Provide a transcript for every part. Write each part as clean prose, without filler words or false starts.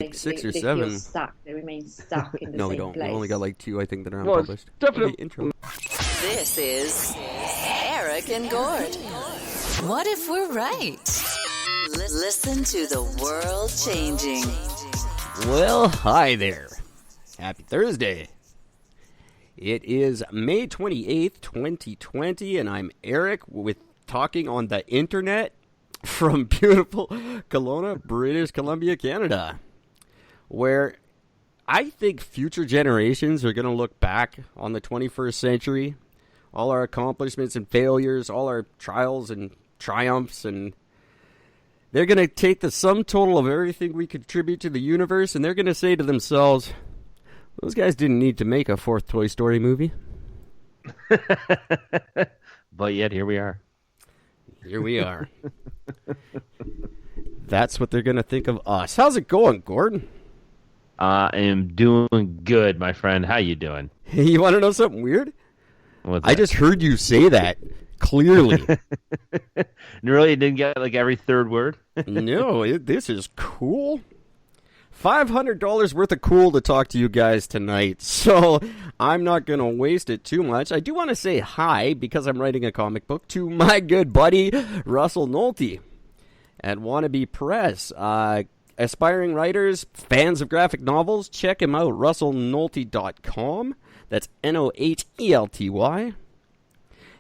like 6 or they 7. feel stuck. They remain stuck in the No, we same don't. place. We've only got like 2, I think, that are Well, unpublished. definitely. Okay, intro. This is Eric and Gord. What if we're right? Listen to the world changing. Well, hi there. Happy Thursday. It is May 28th, 2020, and I'm Eric with talking on the internet from beautiful Kelowna, British Columbia, Canada, where I think future generations are going to look back on the 21st century, all our accomplishments and failures, all our trials and triumphs, and they're going to take the sum total of everything we contribute to the universe, and they're going to say to themselves, those guys didn't need to make a 4th Toy Story movie. But yet, here we are. Here we are. That's what they're going to think of us. How's it going, Gordon? I am doing good, my friend. How you doing? You want to know something weird? What's I that? just heard you say that clearly. Really, didn't get like every third word? No, this is cool. $500 worth of cool to talk to you guys tonight, so I'm not going to waste it too much. I do want to say hi, because I'm writing a comic book, to my good buddy, Russell Nolte at Wannabe Press. Aspiring writers, fans of graphic novels, check him out, russellnolte.com. That's Nohelty.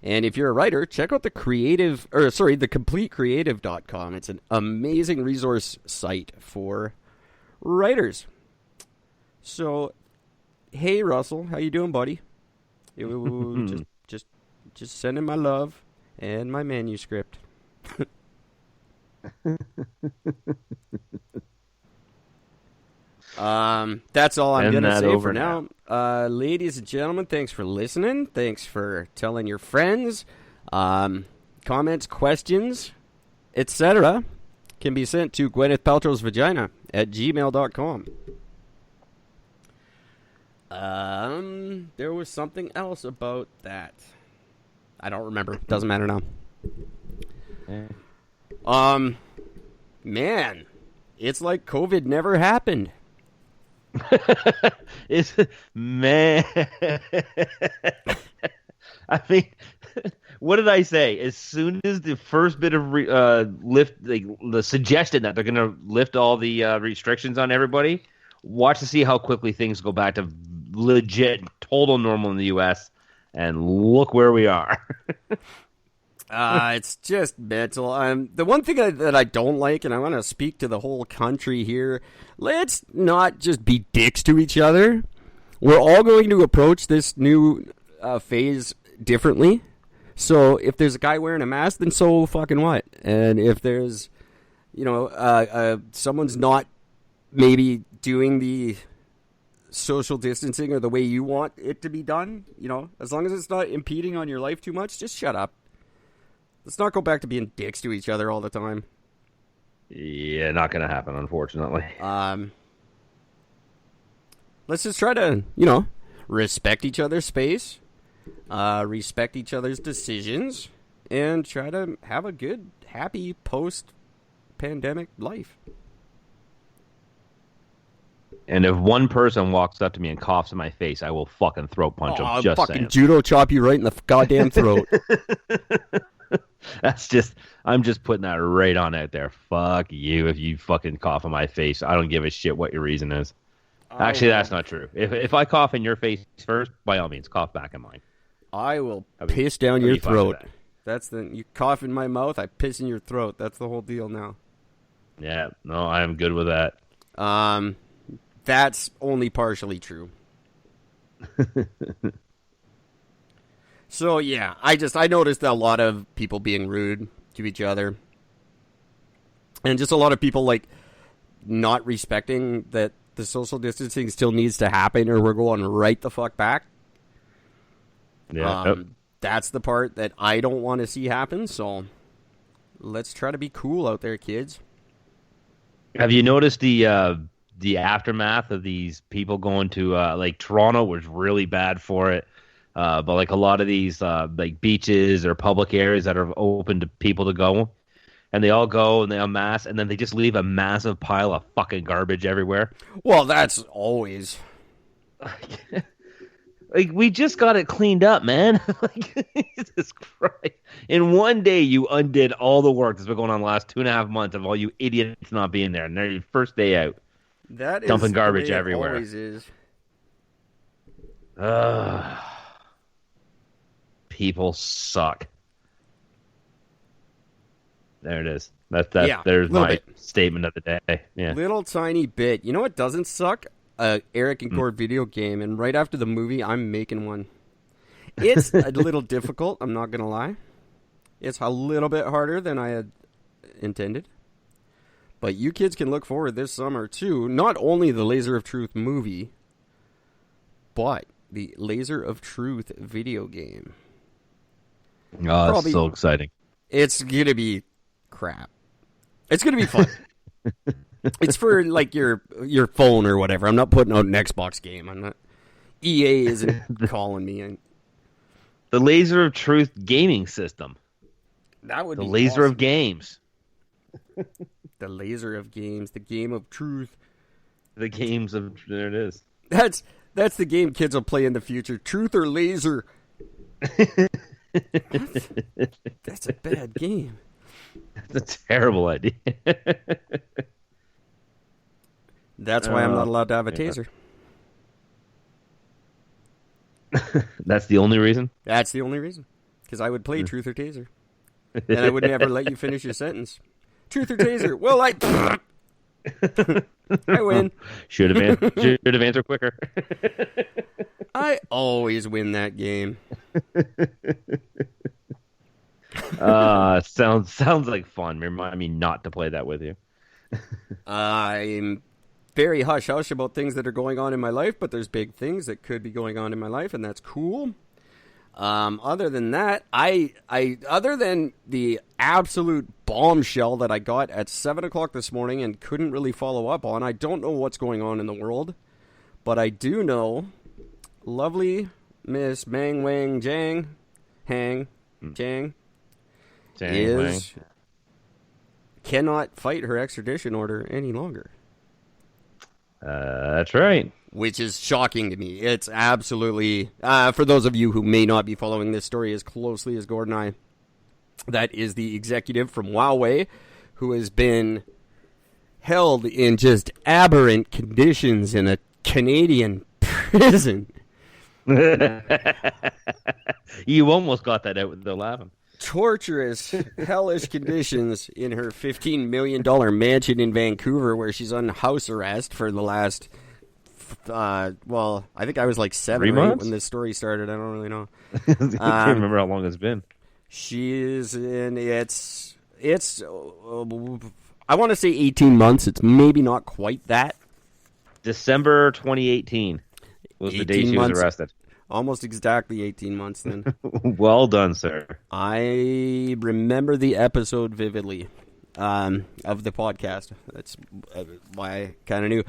And if you're a writer, check out the completecreative.com. It's an amazing resource site for writers. So, hey Russell, how you doing, buddy? just sending my love and my manuscript. That's all I'm gonna say for now. Ladies and gentlemen, thanks for listening. Thanks for telling your friends. Comments, questions, etc. can be sent to Gwyneth Paltrow's vagina at gmail.com. There was something else about that. I don't remember. Doesn't matter now. Man, it's like COVID never happened. It's man. I mean, what did I say? As soon as the first bit of the suggestion that they're going to lift all the restrictions on everybody, watch to see how quickly things go back to legit, total normal in the U.S. And look where we are. It's just mental. The one thing that I don't like, and I want to speak to the whole country here, let's not just be dicks to each other. We're all going to approach this new phase differently. So if there's a guy wearing a mask, then so fucking what? And if there's, someone's not maybe doing the social distancing or the way you want it to be done, as long as it's not impeding on your life too much, just shut up. Let's not go back to being dicks to each other all the time. Yeah, not going to happen, unfortunately. Let's just try to, respect each other's space, respect each other's decisions, and try to have a good, happy post-pandemic life. And if one person walks up to me and coughs in my face, I will fucking throat punch him. Just fucking saying. judo chop you right in the goddamn throat. I'm just putting that right on out there. Fuck you if you fucking cough in my face. I don't give a shit what your reason is. Actually, that's not true. If I cough in your face first, by all means, cough back in mine. I will piss down your throat. You cough in my mouth, I piss in your throat. That's the whole deal now. Yeah, no, I am good with that. That's only partially true. So, yeah, I noticed a lot of people being rude to each other. And just a lot of people, not respecting that the social distancing still needs to happen or we're going right the fuck back. Yeah. That's the part that I don't want to see happen, so let's try to be cool out there, kids. Have you noticed the aftermath of these people going to, Toronto was really bad for it. But a lot of these beaches or public areas that are open to people to go, and they all go and they amass, and then they just leave a massive pile of fucking garbage everywhere. Well, that's always. Like, we just got it cleaned up, man. Like, Jesus Christ. In one day, you undid all the work that's been going on the last 2.5 months of all you idiots not being there. And they're your first day out. That is dumping garbage the way it everywhere. Always is. People suck. There it is. There's my statement of the day. Yeah. Little tiny bit. You know what doesn't suck? Eric and Gord video game, and right after the movie, I'm making one. It's a little difficult, I'm not going to lie. It's a little bit harder than I had intended. But you kids can look forward this summer to not only the Laser of Truth movie, but the Laser of Truth video game. Oh, that's so exciting. It's going to be crap. It's going to be fun. It's for like your phone or whatever. I'm not putting out an Xbox game. I'm not. EA isn't calling me. The Laser of Truth gaming system. That would the be laser awesome. of games. The laser of games. The game of truth. The games of there it is. That's the game kids will play in the future. Truth or laser. That's a bad game. That's a terrible idea. That's why I'm not allowed to have a taser. That's the only reason? That's the only reason. Because I would play truth or taser. And I would never let you finish your sentence. Truth or taser? Well, I win. Should have answered quicker. I always win that game. Sounds like fun. Remind me not to play that with you. I'm very hush-hush about things that are going on in my life, but there's big things that could be going on in my life, and that's cool. Other than that, other than the absolute bombshell that I got at 7 o'clock this morning and couldn't really follow up on, I don't know what's going on in the world, but I do know lovely Miss Mang Wang Jang cannot fight her extradition order any longer. That's right. Which is shocking to me. It's absolutely, for those of you who may not be following this story as closely as Gord and I, that is the executive from Huawei who has been held in just aberrant conditions in a Canadian prison. You almost got that out without laughing. Torturous, hellish conditions in her $15 million mansion in Vancouver where she's on house arrest for the last, I think I was like 7 3 or 8 months? when this story started. I don't really know. I can't remember how long it's been. She is in, I want to say 18 months. It's maybe not quite that. December 2018 was the date she was arrested. Almost exactly 18 months then. Well done, sir. I remember the episode vividly of the podcast. That's why I kind of knew.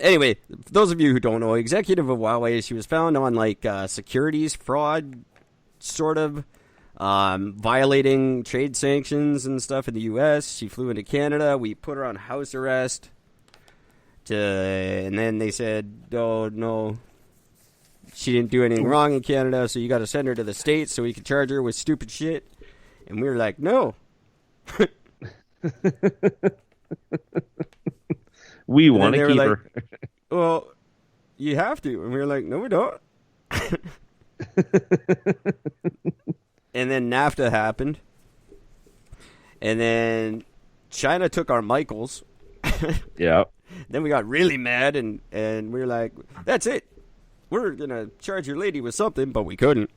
Anyway, for those of you who don't know, executive of Huawei, she was found on like securities fraud, sort of violating trade sanctions and stuff in the U.S. She flew into Canada. We put her on house arrest. And then they said, oh, no. She didn't do anything wrong in Canada, so you got to send her to the States so we can charge her with stupid shit. And we were like, no. We want to keep her. Well, you have to. And we were like, no, we don't. And then NAFTA happened. And then China took our Michaels. Yeah. Then we got really mad, and we were like, that's it. We're going to charge your lady with something, but we couldn't.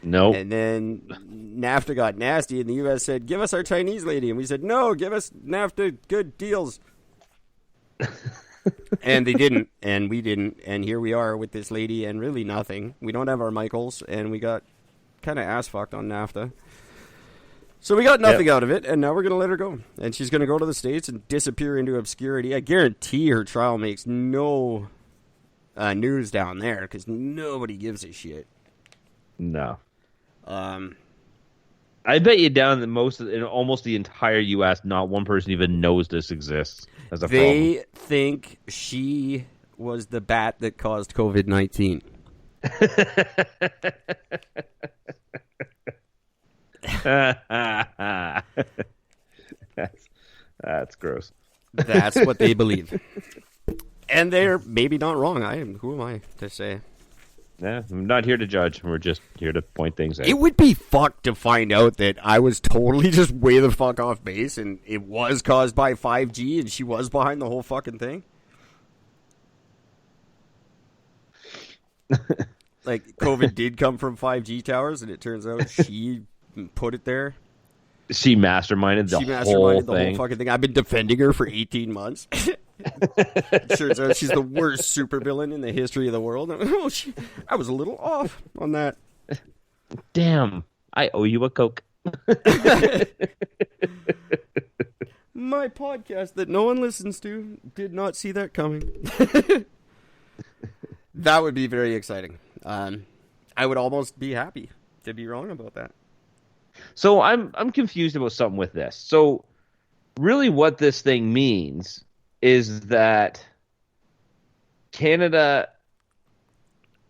Nope. And then NAFTA got nasty, and the U.S. said, give us our Chinese lady. And we said, no, give us NAFTA good deals. And they didn't, and we didn't. And here we are with this lady and really nothing. We don't have our Michaels, and we got kind of ass-fucked on NAFTA. So we got nothing out of it, and now we're going to let her go. And she's going to go to the States and disappear into obscurity. I guarantee her trial makes no news down there because nobody gives a shit. No. I bet you down that in almost the entire U.S., not one person even knows this exists as a problem. They think she was the bat that caused COVID-19. That's gross. That's what they believe. And they're maybe not wrong. Who am I to say? Yeah, I'm not here to judge. We're just here to point things out. It would be fucked to find out that I was totally just way the fuck off base and it was caused by 5G and she was behind the whole fucking thing. Like, COVID did come from 5G towers and it turns out she put it there. She masterminded the whole fucking thing. I've been defending her for 18 months. Turns out she's the worst supervillain in the history of the world. I was a little off on that. Damn, I owe you a Coke. My podcast that no one listens to did not see that coming. That would be very exciting. I would almost be happy to be wrong about that. So I'm confused about something with this. So really what this thing means is that Canada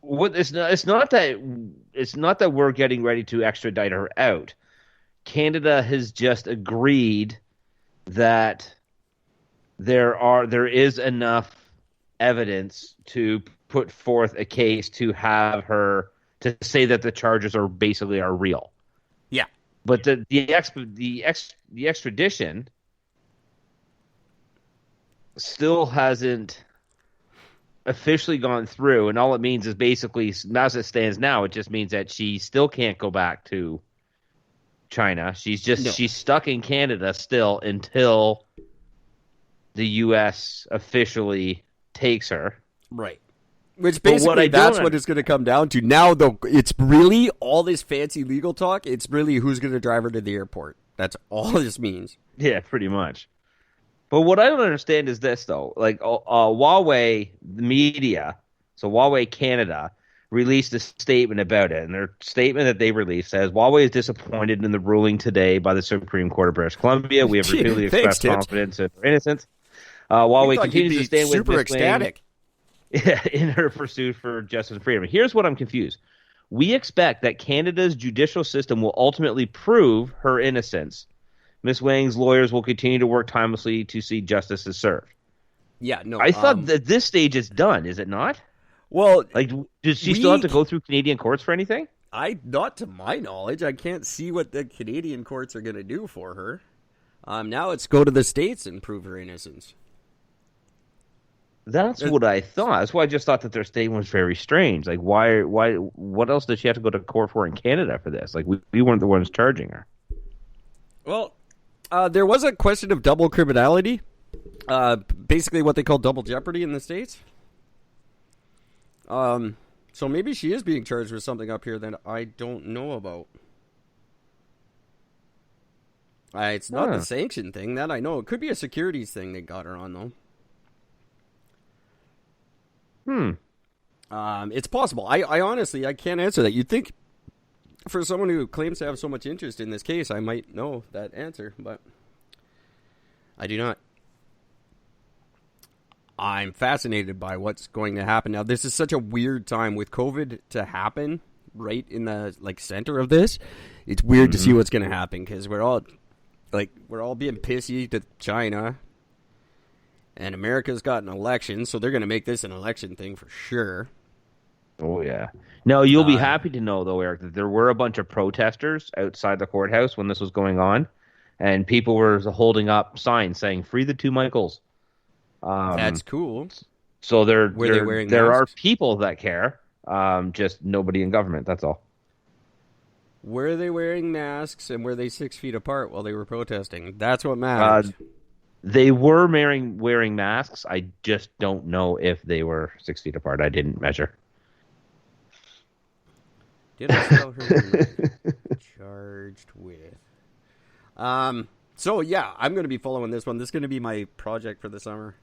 it's not that we're getting ready to extradite her out. Canada has just agreed that there is enough evidence to put forth a case to have her to say that the charges are real. Yeah. But the extradition still hasn't officially gone through, and all it means is basically, as it stands now, it just means that she still can't go back to China. She's stuck in Canada still until the U.S. officially takes her. Right. Which basically that's what it's going to come down to. Now, though, it's really all this fancy legal talk. It's really who's going to drive her to the airport. That's all this means. Yeah, pretty much. But what I don't understand is this, though. Like, Huawei media, so Huawei Canada, released a statement about it. And their statement that they released says, Huawei is disappointed in the ruling today by the Supreme Court of British Columbia. We have repeatedly expressed confidence in her innocence. Huawei continues to stand with super ecstatic. In her pursuit for justice and freedom. Here's what I'm confused. We expect that Canada's judicial system will ultimately prove her innocence. Ms. Wang's lawyers will continue to work tirelessly to see justice is served. Yeah, no. I thought that this stage is done, is it not? Well, like, does she still have to go through Canadian courts for anything? Not to my knowledge. I can't see what the Canadian courts are going to do for her. Now it's go to the States and prove her innocence. That's what I thought. That's why I just thought that their statement was very strange. Like, why, what else does she have to go to court for in Canada for this? Like, we weren't the ones charging her. Well, there was a question of double criminality. Basically what they call double jeopardy in the States. So maybe she is being charged with something up here that I don't know about. It's not the sanction thing, that I know. It could be a securities thing they got her on, though. It's possible. I honestly, I can't answer that. You'd think for someone who claims to have so much interest in this case, I might know that answer, but I do not. I'm fascinated by what's going to happen. Now, this is such a weird time with COVID to happen right in the center of this. It's weird to see what's going to happen because we're all being pissy to China. And America's got an election, so they're going to make this an election thing for sure. Oh, yeah. No, you'll be happy to know, though, Eric, that there were a bunch of protesters outside the courthouse when this was going on, and people were holding up signs saying, "Free the two Michaels." That's cool. So there are masks? people that care, just nobody in government, that's all. Were they wearing masks, and were they 6 feet apart while they were protesting? That's what matters. They were wearing masks. I just don't know if they were 6 feet apart. I didn't measure. Did I tell her charged with? So yeah, I'm going to be following this one. This is going to be my project for the summer.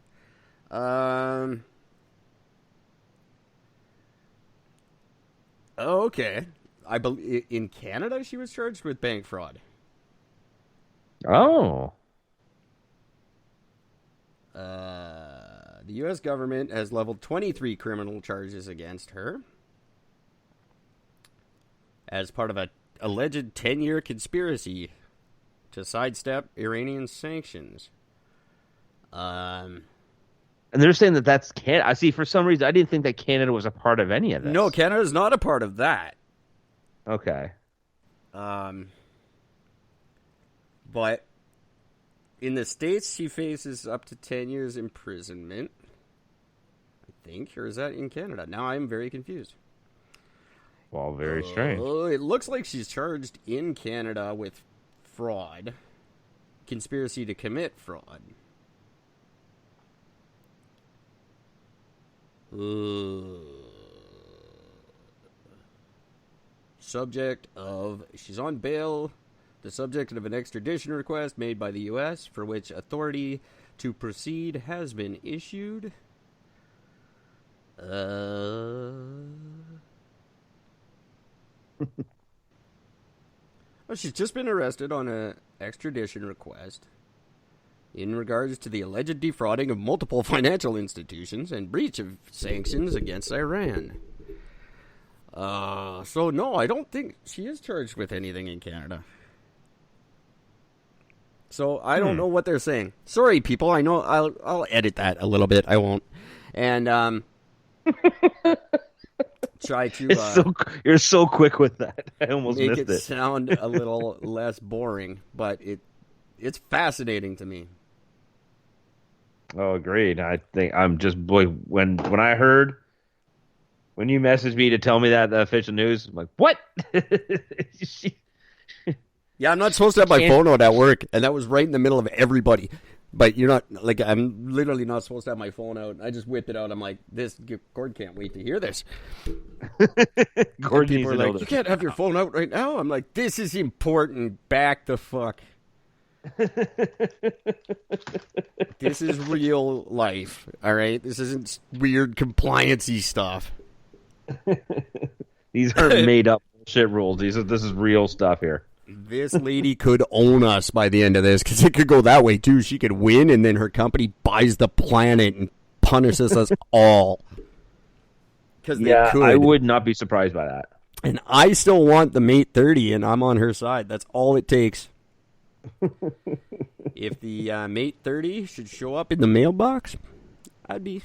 Okay. I believe in Canada she was charged with bank fraud. Oh. The U.S. government has leveled 23 criminal charges against her as part of an alleged 10-year conspiracy to sidestep Iranian sanctions. And they're saying that that's Canada. I see. For some reason, I didn't think that Canada was a part of any of this. No, Canada's not a part of that. Okay. But in the States, she faces up to 10 years imprisonment, I think. Or is that in Canada? Now I'm very confused. Well, very strange. It looks like she's charged in Canada with fraud, conspiracy to commit fraud. She's on bail, the subject of an extradition request made by the U.S., for which authority to proceed has been issued. Well, she's just been arrested on an extradition request in regards to the alleged defrauding of multiple financial institutions and breach of sanctions against Iran. So no, I don't think she is charged with anything in Canada. So I don't know what they're saying. Sorry, people. I know I'll edit that a little bit. I won't. And try to. You're so quick with that. I almost make missed it it. Sound a little less boring, but it's fascinating to me. Oh, agreed. I think I'm just when I heard when you messaged me to tell me that the official news, I'm like, what? Yeah, I'm not supposed to have my phone out at work, and that was right in the middle of everybody. But you're not, like, I'm literally not supposed to have my phone out. I just whipped it out. I'm like, Gord can't wait to hear this. Gord people are needs to know like, this. you can't have your phone out right now. I'm like, this is important. Back the fuck. This is real life, all right? This isn't weird compliance-y stuff. These aren't made up bullshit rules. This is real stuff here. This lady could own us by the end of this, because it could go that way too. She could win, and then her company buys the planet and punishes us all. Because yeah, I would not be surprised by that. And I still want the Mate 30, and I'm on her side. That's all it takes. If the Mate 30 should show up in the mailbox, I'd be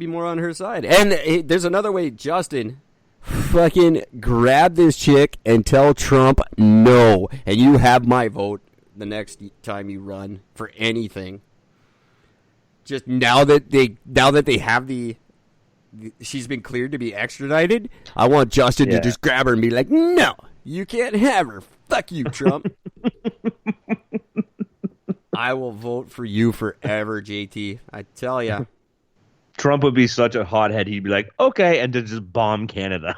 more on her side. And there's another way, Justin. Fucking grab this chick and tell Trump no, and you have my vote the next time you run for anything. Just now that they have she's been cleared to be extradited, I want Justin to just grab her and be like, no, you can't have her. Fuck you, Trump. I will vote for you forever, JT. I tell ya. Trump would be such a hothead. He'd be like, okay, and to just bomb Canada.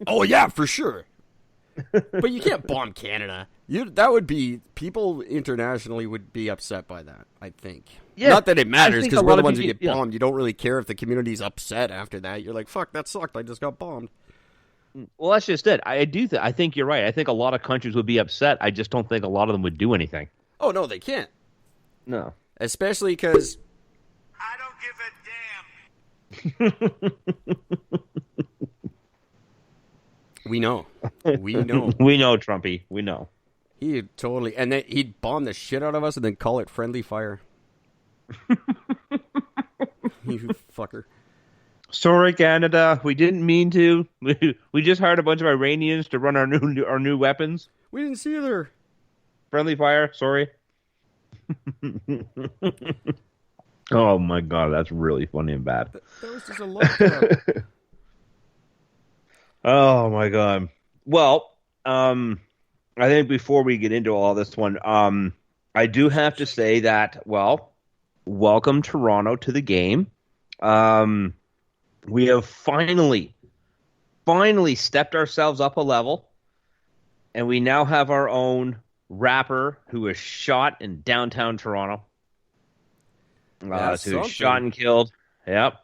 Oh, yeah, for sure. But you can't bomb Canada. That would be, people internationally would be upset by that, I think. Yeah, not that it matters, because we're the ones who get bombed. You don't really care if the community's upset after that. You're like, fuck, that sucked. I just got bombed. Well, that's just it. I think you're right. I think a lot of countries would be upset. I just don't think a lot of them would do anything. Oh, no, they can't. No. Especially because... I don't give a damn. We know. We know. We know, Trumpy. We know. He totally... And then he'd bomb the shit out of us and then call it friendly fire. You fucker. Sorry, Canada. We didn't mean to. We just hired a bunch of Iranians to run our new weapons. We didn't see her. Friendly fire. Sorry. Oh my god, that's really funny and bad. That was just a look. Oh my god. Well, I think before we get into all this one, I do have to say that, well, welcome Toronto to the game. We have finally stepped ourselves up a level, and we now have our own rapper who was shot in downtown Toronto. Who was shot and killed. Yep.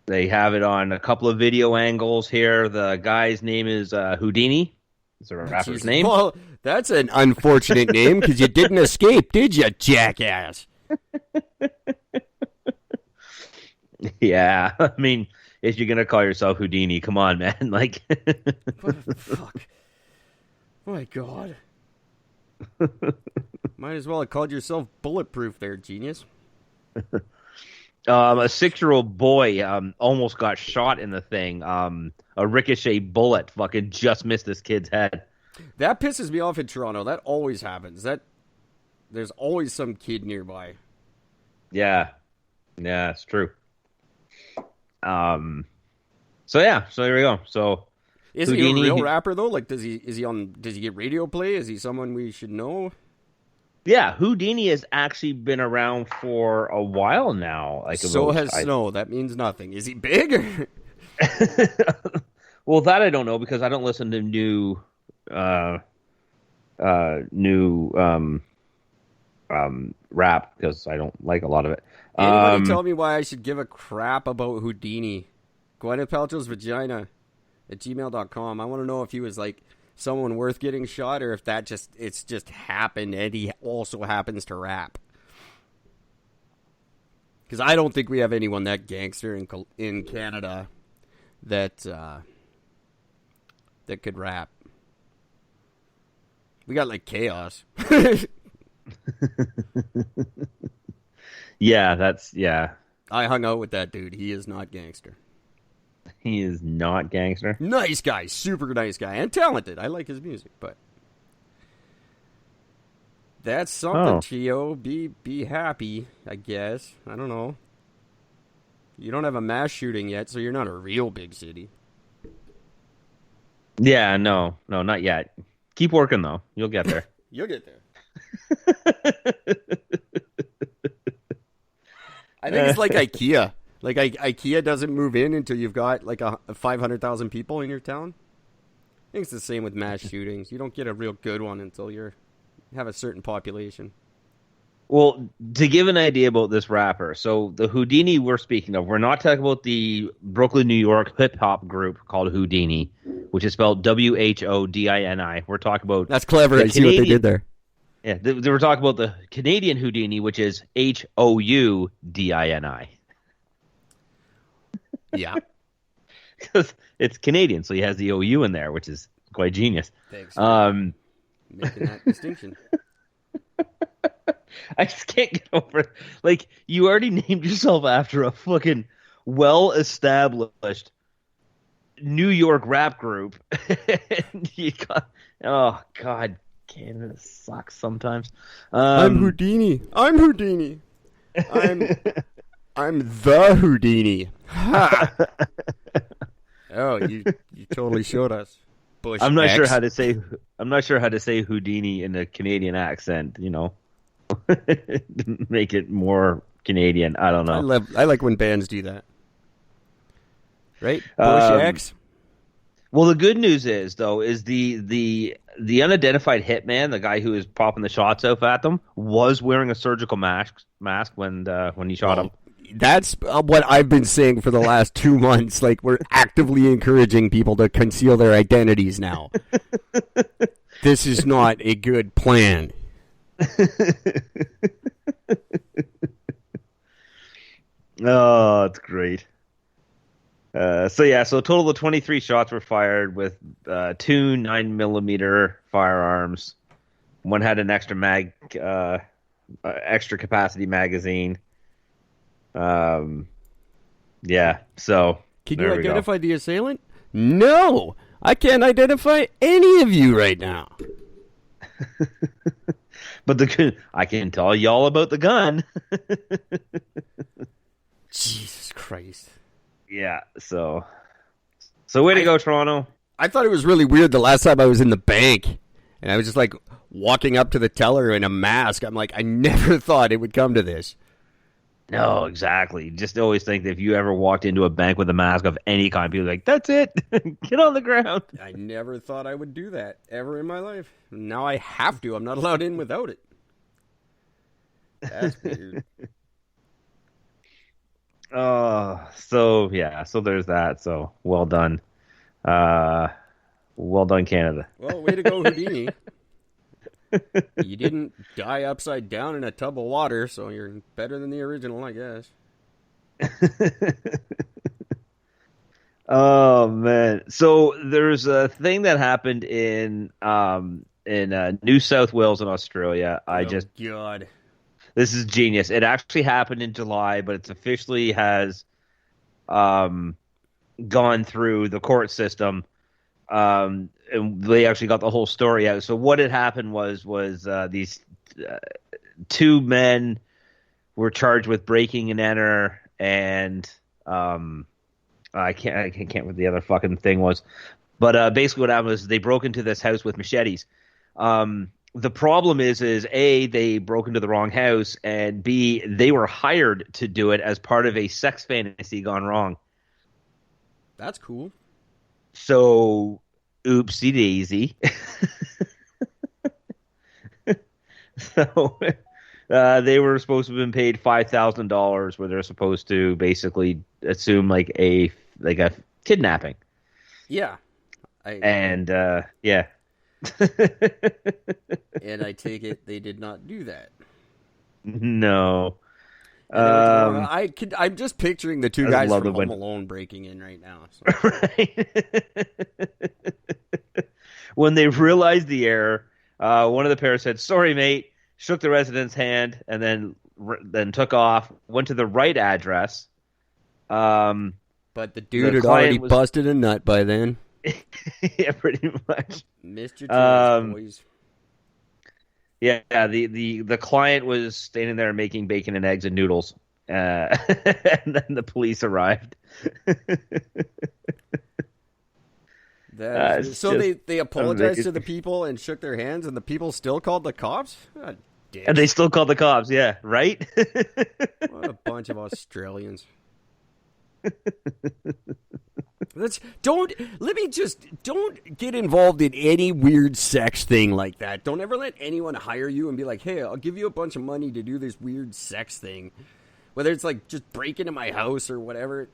They have it on a couple of video angles here. The guy's name is Whodini. Is there a rapper's Jesus. name? Well, that's an unfortunate name because you didn't escape, did you, jackass? Yeah, I mean, if you're gonna call yourself Whodini, come on, man. Like, What the fuck? My God. Might as well have called yourself bulletproof there, genius. a 6-year-old boy almost got shot in the thing. A ricochet bullet fucking just missed this kid's head. That pisses me off in Toronto. That always happens. There's always some kid nearby. Yeah, it's true. So there we go. So Is he a real rapper though? Like, does he get radio play? Is he someone we should know? Yeah, Whodini has actually been around for a while now. Like, So has Snow. That means nothing. Is he big? Well, that I don't know because I don't listen to new rap because I don't like a lot of it. Anybody tell me why I should give a crap about Whodini? Gwyneth Paltrow's vagina at gmail.com. I want to know if he was like someone worth getting shot or if it's just happened and he also happens to rap. Because I don't think we have anyone that gangster in Canada that could rap. We got like Chaos. Yeah. I hung out with that dude. He is not gangster. He is not gangster. Nice guy, super nice guy, and talented. I like his music, but that's something, Chio. Be happy, I guess. I don't know. You don't have a mass shooting yet, so you're not a real big city. Yeah, no, not yet. Keep working though. You'll get there. You'll get there. I think it's like IKEA. Like IKEA doesn't move in until you've got like 500,000 people in your town. I think it's the same with mass shootings. You don't get a real good one until you have a certain population. Well, to give an idea about this rapper, so the Whodini we're speaking of, we're not talking about the Brooklyn, New York hip-hop group called Whodini, which is spelled Whodini. We're talking about... That's clever. I see what they did there. Yeah, they were talking about the Canadian Whodini, which is Houdini. Yeah. Because it's Canadian, so he has the OU in there, which is quite genius. Thanks. Making that distinction. I just can't get over it. Like, you already named yourself after a fucking well-established New York rap group. And you got... Oh, God. Canada sucks sometimes. I'm Whodini. I'm Whodini. I'm the Whodini. Ha! Oh, you totally showed us. Bush I'm not X. sure how to say Whodini in a Canadian accent, you know. Make it more Canadian. I don't know. I like when bands do that. Right? Bush X. Well, the good news is though the unidentified hitman, the guy who is popping the shots off at them, was wearing a surgical mask when he shot him. That's what I've been saying for the last 2 months. Like, we're actively encouraging people to conceal their identities now. This is not a good plan. Oh, it's great. So a total of 23 shots were fired with 2 9mm firearms. One had an extra capacity magazine. So can you identify the assailant? No, I can't identify any of you right now. But I can tell y'all about the gun. Jesus Christ. Yeah, so way to go, Toronto. I thought it was really weird the last time I was in the bank, and I was just like walking up to the teller in a mask. I'm like, I never thought it would come to this. No, exactly. Just always think that if you ever walked into a bank with a mask of any kind, people are like, that's it. Get on the ground. I never thought I would do that ever in my life. Now I have to. I'm not allowed in without it. That's weird. So there's that. So well done. Well done, Canada. Well, way to go, Whodini. You didn't die upside down in a tub of water, so you're better than the original, I guess. Oh man! So there's a thing that happened in New South Wales in Australia. God. This is genius. It actually happened in July, but it's officially has gone through the court system. And they actually got the whole story out. So what had happened was these two men were charged with breaking and enter, and I can't remember what the other fucking thing was. But basically what happened was they broke into this house with machetes. The problem is A, they broke into the wrong house, and B, they were hired to do it as part of a sex fantasy gone wrong. That's cool. So, oopsie daisy. So, they were supposed to have been paid $5,000, where they're supposed to basically assume like a kidnapping. Yeah. And I take it they did not do that. No. I'm just picturing the two guys from Home Alone breaking in right now. So. Right. When they realized the error, one of the pair said, "Sorry, mate," shook the resident's hand, and then took off, went to the right address. But the dude had already busted a nut by then. Yeah, pretty much. Missed your chance, boys. Yeah, the client was standing there making bacon and eggs and noodles, and then the police arrived. So they apologized to the people and shook their hands, and the people still called the cops? God damn. And they still called the cops, yeah, right? What a bunch of Australians. Don't get involved in any weird sex thing like that. Don't ever let anyone hire you and be like, "Hey, I'll give you a bunch of money to do this weird sex thing." Whether it's like just break into my house or whatever,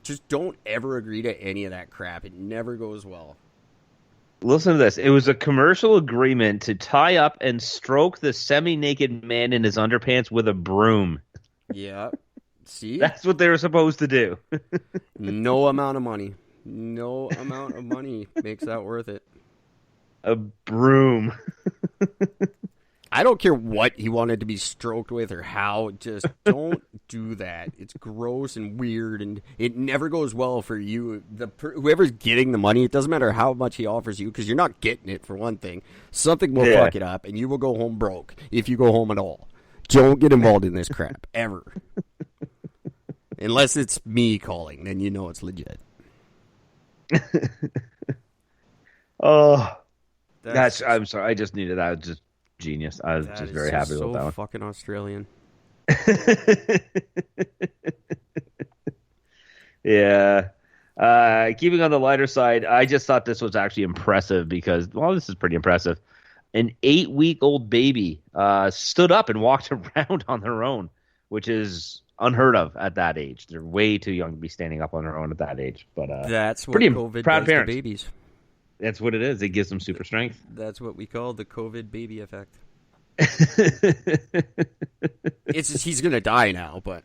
just don't ever agree to any of that crap. It never goes well. Listen to this. It was a commercial agreement to tie up and stroke the semi-naked man in his underpants with a broom. Yeah. See? That's what they were supposed to do. No amount of money makes that worth it. A broom. I don't care what he wanted to be stroked with or how. Just don't do that. It's gross and weird, and it never goes well for you. Whoever's getting the money, it doesn't matter how much he offers you, because you're not getting it, for one thing. Something will fuck it up, and you will go home broke if you go home at all. Don't get involved in this crap, ever. Unless it's me calling, then you know it's legit. Oh, I'm sorry. I just needed that. I was just genius. I was just very happy with that one. Fucking Australian. Yeah. Keeping on the lighter side, I just thought this was actually impressive because, well, this is pretty impressive. An 8-week-old baby stood up and walked around on their own, which is unheard of at that age. They're way too young to be standing up on their own at that age. But that's what pretty COVID proud does parents. to babies. That's what it is. It gives them super strength. That's what we call the COVID baby effect. He's going to die now, but...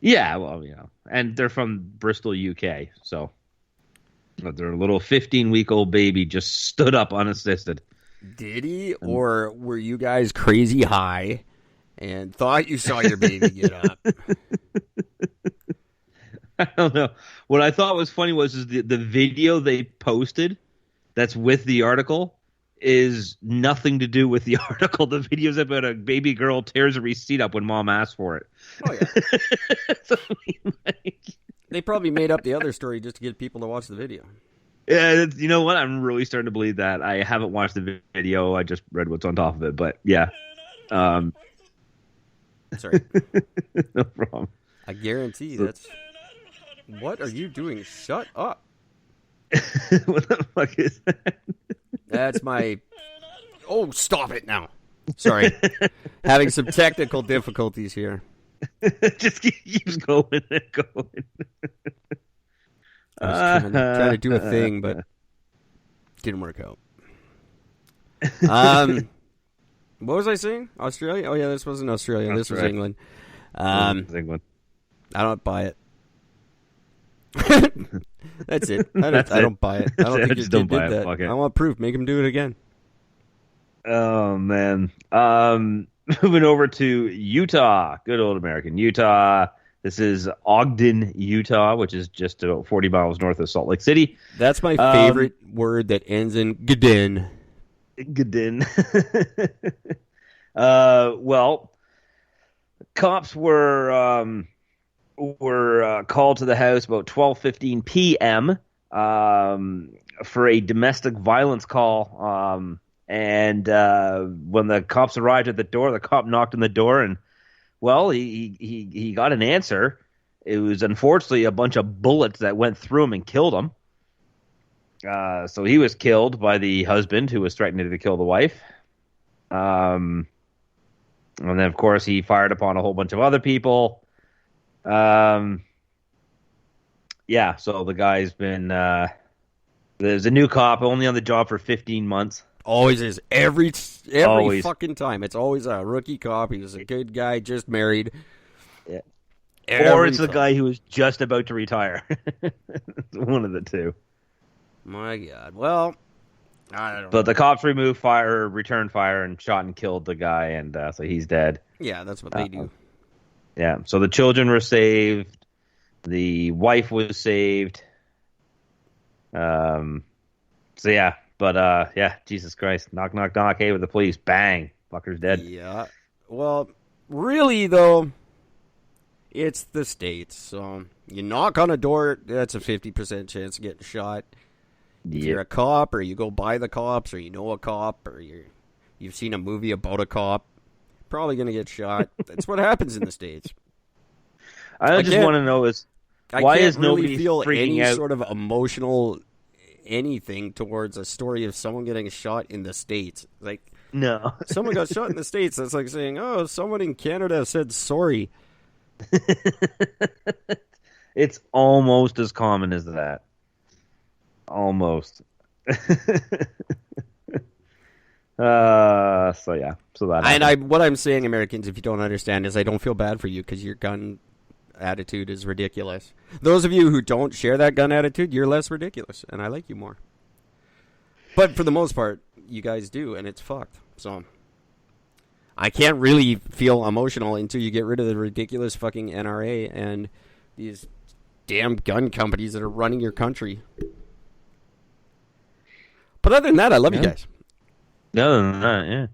Yeah, well, and they're from Bristol, UK, so their little 15-week-old baby just stood up unassisted. Did he? Or were you guys crazy high and thought you saw your baby get up? I don't know. What I thought was funny was the video they posted that's with the article is nothing to do with the article. The video's about a baby girl tears a receipt up when mom asks for it. Oh, yeah. So, they probably made up the other story just to get people to watch the video. Yeah, you know what? I'm really starting to believe that. I haven't watched the video. I just read what's on top of it. But, yeah. Sorry. No problem. I guarantee that's... What are you doing? Shut up. What the fuck is that? That's my... Oh, stop it now. Sorry. Having some technical difficulties here. Just keeps going and going. I was trying to do a thing, but didn't work out. What was I saying? Australia? Oh yeah, this wasn't Australia. This was England. England. I don't buy it. That's it. I don't buy it. I don't think you did that. I want proof. Make him do it again. Oh man. Moving over to Utah. Good old American Utah. This is Ogden, Utah, which is just about 40 miles north of Salt Lake City. That's my favorite word that ends in Gdin. Gdin. Well, cops were called to the house about 12:15 p.m. For a domestic violence call. And when the cops arrived at the door, the cop knocked on the door, and well, he got an answer. It was unfortunately a bunch of bullets that went through him and killed him. So he was killed by the husband who was threatening to kill the wife. And then, of course, he fired upon a whole bunch of other people. Yeah, so the guy's been... there's a new cop, only on the job for 15 months. Always is. Every fucking time. It's always a rookie cop. He was a good guy, just married. Yeah. Or it's the guy who was just about to retire. One of the two. My God. Well, I don't know. But the cops returned fire, and shot and killed the guy, and so he's dead. Yeah, that's what they do. Yeah, so the children were saved. The wife was saved. So yeah. But, yeah, Jesus Christ. Knock, knock, knock. Hey, with the police. Bang. Fucker's dead. Yeah. Well, really, though, it's the States. So you knock on a door, that's a 50% chance of getting shot. If you're a cop, or you go by the cops, or you know a cop, or you've seen a movie about a cop, probably going to get shot. That's what happens in the States. I just want to know why is nobody feel freaking any out? Sort of emotional anything towards a story of someone getting shot in the States. Like, no. Someone got shot in the States. That's like saying, oh, someone in Canada said sorry. It's almost as common as that. Almost. So yeah. So that. And what I'm saying, Americans, if you don't understand, is I don't feel bad for you because your gun attitude is ridiculous. Those of you who don't share that gun attitude, you're less ridiculous, and I like you more. But for the most part, you guys do, and it's fucked. So I can't really feel emotional until you get rid of the ridiculous fucking NRA and these damn gun companies that are running your country. But other than that, I love you guys. Other than that,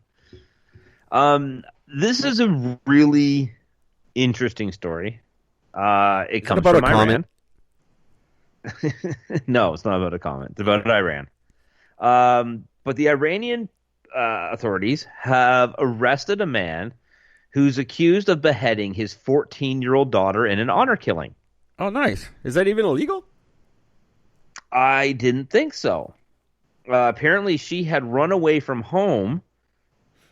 yeah. This is a really interesting story. It comes about from a Iran. No, it's not about a comment. It's about Iran. But the Iranian authorities have arrested a man who's accused of beheading his 14-year-old daughter in an honor killing. Oh, nice. Is that even illegal? I didn't think so. Apparently, she had run away from home.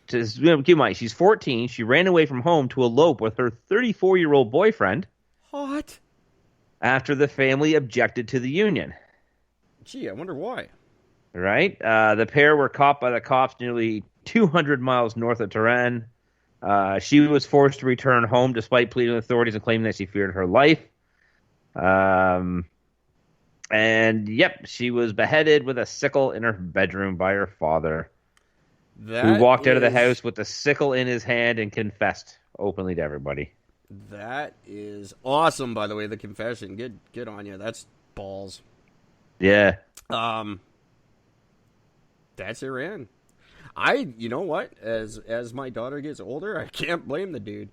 Keep in mind, she's 14. She ran away from home to elope with her 34-year-old boyfriend. What? After the family objected to the union. Gee, I wonder why. Right? The pair were caught by the cops nearly 200 miles north of Tehran. She was forced to return home despite pleading with authorities and claiming that she feared her life. And, yep, she was beheaded with a sickle in her bedroom by her father, who walked out of the house with the sickle in his hand and confessed openly to everybody. That is awesome, by the way, the confession. Good on you. That's balls. Yeah. That's Iran. You know what? As my daughter gets older, I can't blame the dude.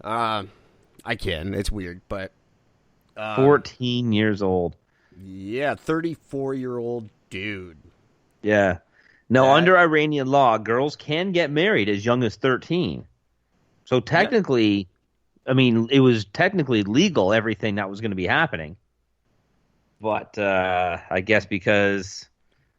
I can. It's weird, but 14 years old. Yeah, 34-year-old dude. Yeah. Now, under Iranian law, girls can get married as young as 13. So technically, I mean, it was technically legal, everything that was going to be happening. But I guess because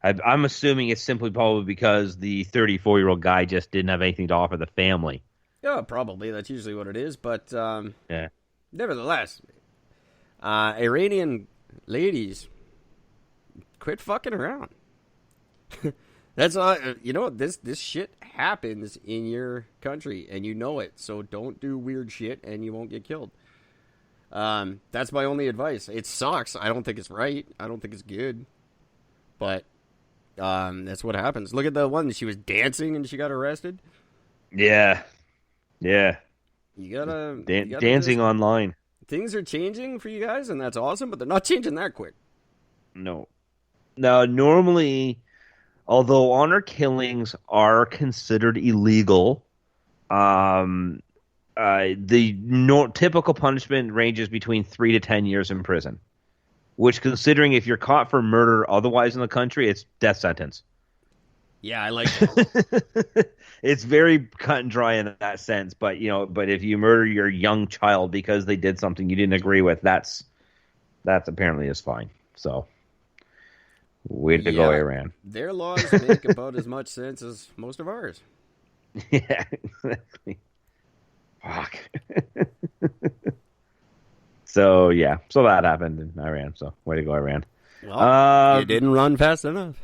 I'm assuming it's simply probably because the 34-year-old guy just didn't have anything to offer the family. Yeah, probably. That's usually what it is. But Yeah. nevertheless, Iranian ladies, quit fucking around. That's this shit happens in your country, and you know it. So don't do weird shit, and you won't get killed. That's my only advice. It sucks. I don't think it's right. I don't think it's good. But that's what happens. Look at the one. She was dancing and she got arrested. Yeah. Yeah. You gotta dancing online. Things are changing for you guys, and that's awesome. But they're not changing that quick. No. Now, normally, although honor killings are considered illegal, the typical punishment ranges between 3 to 10 years in prison. Which, considering if you're caught for murder otherwise in the country, it's death sentence. Yeah, I like it. It's very cut and dry in that sense, but if you murder your young child because they did something you didn't agree with, that's apparently is fine. So, way to go, Iran. Their laws make about as much sense as most of ours. Yeah, exactly. Fuck. So that happened in Iran. So, way to go, Iran. Well, you didn't run fast enough.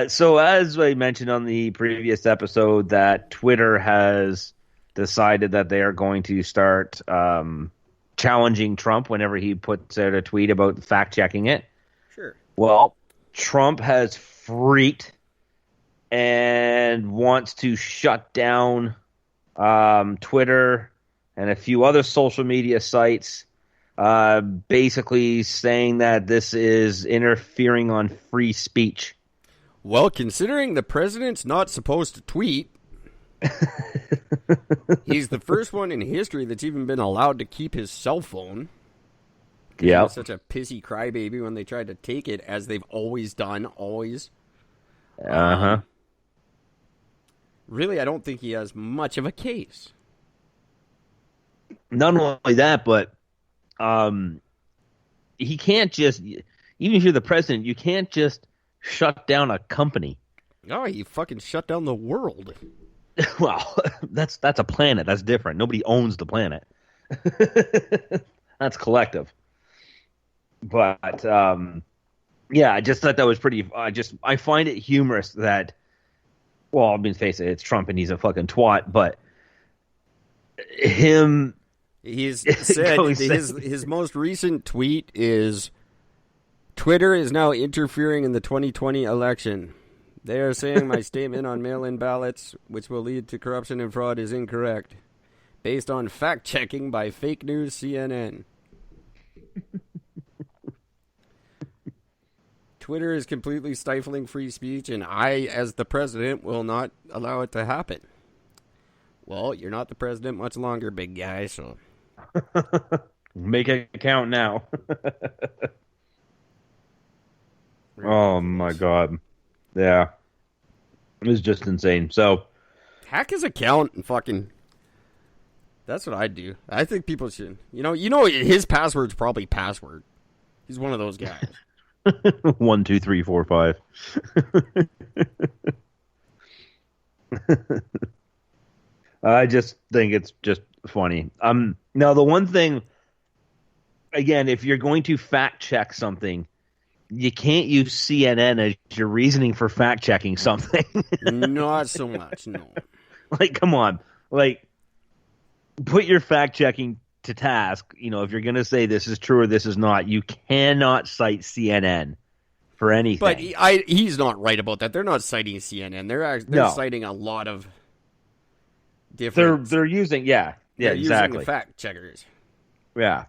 So as I mentioned on the previous episode, that Twitter has decided that they are going to start challenging Trump whenever he puts out a tweet about fact checking it. Sure. Well, Trump has freaked and wants to shut down Twitter and a few other social media sites. Basically saying that this is interfering on free speech. Well, considering the president's not supposed to tweet, he's the first one in history that's even been allowed to keep his cell phone. Yeah. He was such a pissy crybaby when they tried to take it, as they've always done, always. Really, I don't think he has much of a case. Not only that, but he can't just, even if you're the president, you can't just shut down a company. Oh, he fucking shut down the world. Well, that's a planet. That's different. Nobody owns the planet. That's collective. But I just thought that was pretty. I find it humorous that. Well, I mean, face it, it's Trump and he's a fucking twat. But him. He's said his most recent tweet is, Twitter is now interfering in the 2020 election. They are saying my statement on mail-in ballots, which will lead to corruption and fraud, is incorrect, based on fact-checking by fake news CNN. Twitter is completely stifling free speech, and I, as the president, will not allow it to happen. Well, you're not the president much longer, big guy, so... Make it count now. Oh my god. Yeah. It was just insane. So hack his account and fucking that's what I'd do. I think people should. You know his password's probably password. He's one of those guys. 1, 2, 3, 4, 5. I just think it's just funny. Now the one thing, again, if you're going to fact check something, you can't use CNN as your reasoning for fact checking something. Not so much, no. Like, come on. Like, put your fact checking to task. If you're going to say this is true or this is not, you cannot cite CNN for anything. But he's not right about that. They're not citing CNN. They're citing a lot of different. They're using they're using exactly the fact checkers. Yeah.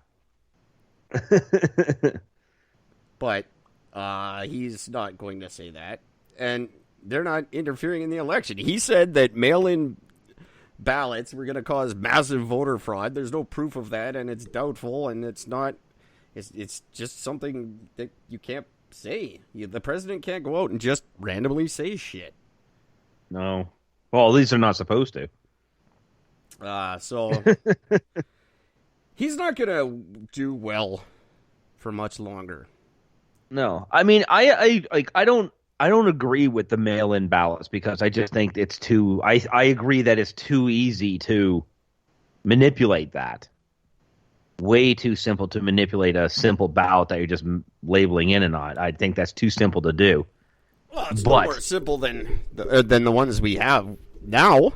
But he's not going to say that, and they're not interfering in the election. He said that mail-in ballots were going to cause massive voter fraud. There's no proof of that, and it's doubtful, and it's not. It's just something that you can't say. The president can't go out and just randomly say shit. No. Well, at least they're not supposed to. So he's not going to do well for much longer. No. I mean, I don't I don't agree with the mail-in ballots because I just think it's too. I agree that it's too easy to manipulate that. Way too simple to manipulate a simple ballot that you're just labeling in and out. I think that's too simple to do. Well, it's no more simple than the ones we have now.